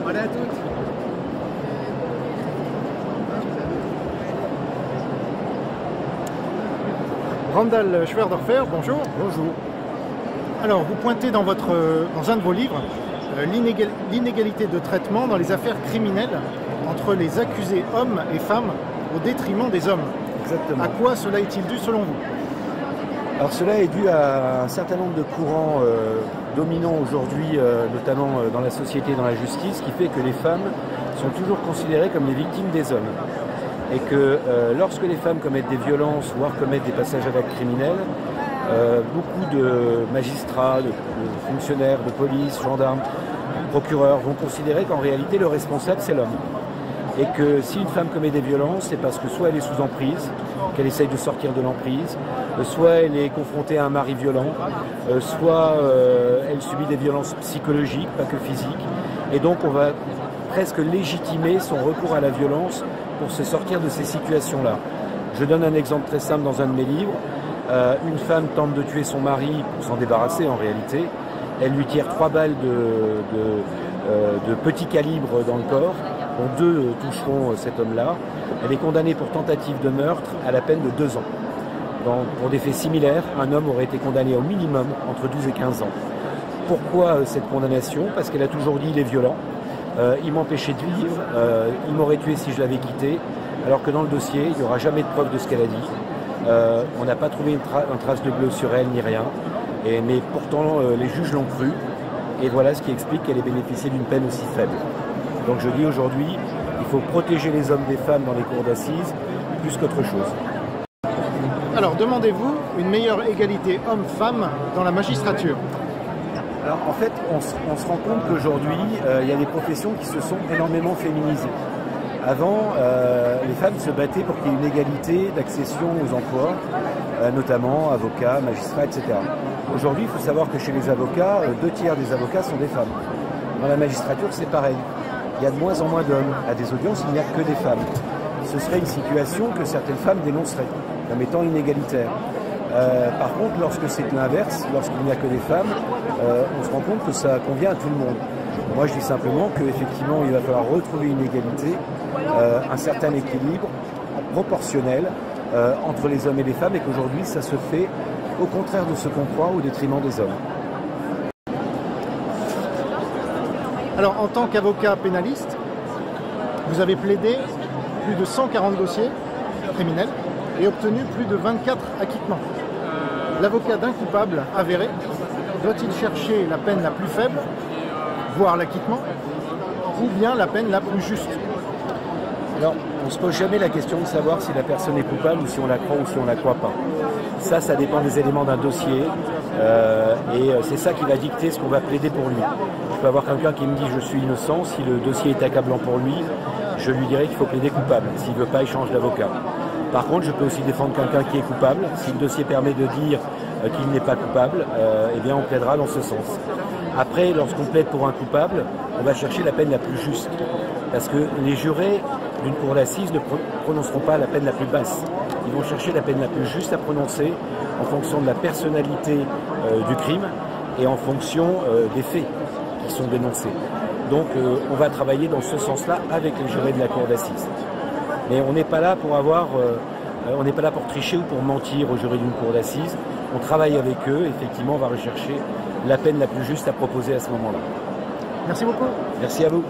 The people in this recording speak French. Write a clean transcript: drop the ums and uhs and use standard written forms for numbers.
Voilà à toutes. Randall Schwerdorfer, bonjour. Bonjour. Alors, vous pointez dans un de vos livres l'inégalité de traitement dans les affaires criminelles entre les accusés hommes et femmes au détriment des hommes. Exactement. À quoi cela est-il dû selon vous? Alors cela est dû à un certain nombre de courants dominants aujourd'hui, notamment dans la société et dans la justice, qui fait que les femmes sont toujours considérées comme les victimes des hommes. Et que lorsque les femmes commettent des violences, voire commettent des passages à l'acte criminel, beaucoup de magistrats, de fonctionnaires, de police, gendarmes, procureurs vont considérer qu'en réalité le responsable c'est l'homme. Et que si une femme commet des violences, c'est parce que soit elle est sous emprise, qu'elle essaye de sortir de l'emprise, soit elle est confrontée à un mari violent, soit elle subit des violences psychologiques, pas que physiques. Et donc on va presque légitimer son recours à la violence pour se sortir de ces situations-là. Je donne un exemple très simple dans un de mes livres. Une femme tente de tuer son mari pour s'en débarrasser en réalité. Elle lui tire 3 balles de petit calibre dans le corps, dont 2 toucheront cet homme-là. Elle est condamnée pour tentative de meurtre à la peine de 2 ans. Pour des faits similaires, un homme aurait été condamné au minimum entre 12 et 15 ans. Pourquoi cette condamnation? Parce qu'elle a toujours dit il est violent, il m'empêchait de vivre, il m'aurait tué si je l'avais quitté, alors que dans le dossier, il n'y aura jamais de preuve de ce qu'elle a dit. On n'a pas trouvé une trace de bleu sur elle ni rien, mais pourtant les juges l'ont cru, et voilà ce qui explique qu'elle ait bénéficié d'une peine aussi faible. Donc je dis aujourd'hui, il faut protéger les hommes des femmes dans les cours d'assises plus qu'autre chose. Alors, demandez-vous une meilleure égalité homme-femme dans la magistrature? Alors en fait, on se rend compte qu'aujourd'hui, il y a des professions qui se sont énormément féminisées. Avant, les femmes se battaient pour qu'il y ait une égalité d'accession aux emplois, notamment avocats, magistrats, etc. Aujourd'hui, il faut savoir que chez les avocats, 2 tiers des avocats sont des femmes. Dans la magistrature, c'est pareil. Il y a de moins en moins d'hommes. À des audiences, il n'y a que des femmes. Ce serait une situation que certaines femmes dénonceraient comme étant inégalitaire. Par contre, lorsque c'est l'inverse, lorsqu'il n'y a que des femmes, on se rend compte que ça convient à tout le monde. Moi, je dis simplement qu'effectivement, il va falloir retrouver une égalité, un certain équilibre proportionnel entre les hommes et les femmes, et qu'aujourd'hui, ça se fait au contraire de ce qu'on croit, au détriment des hommes. Alors, en tant qu'avocat pénaliste, vous avez plaidé plus de 140 dossiers criminels et obtenu plus de 24 acquittements. L'avocat d'un coupable avéré doit-il chercher la peine la plus faible, voire l'acquittement, ou bien la peine la plus juste? Alors, on ne se pose jamais la question de savoir si la personne est coupable ou si on la croit ou si on ne la croit pas. Ça dépend des éléments d'un dossier et c'est ça qui va dicter ce qu'on va plaider pour lui. Je peux avoir quelqu'un qui me dit je suis innocent, si le dossier est accablant pour lui, je lui dirai qu'il faut plaider coupable. S'il ne veut pas, il change d'avocat. Par contre, je peux aussi défendre quelqu'un qui est coupable. Si le dossier permet de dire qu'il n'est pas coupable, eh bien on plaidera dans ce sens. Après, lorsqu'on plaide pour un coupable, on va chercher la peine la plus juste. Parce que les jurés d'une cour d'assises ne prononceront pas la peine la plus basse. Ils vont chercher la peine la plus juste à prononcer en fonction de la personnalité du crime et en fonction des faits qui sont dénoncés. Donc on va travailler dans ce sens-là avec les jurés de la cour d'assises. Mais on n'est pas là pour on n'est pas là pour tricher ou pour mentir aux jurés d'une cour d'assises. On travaille avec eux, effectivement, on va rechercher la peine la plus juste à proposer à ce moment-là. Merci beaucoup. Merci à vous.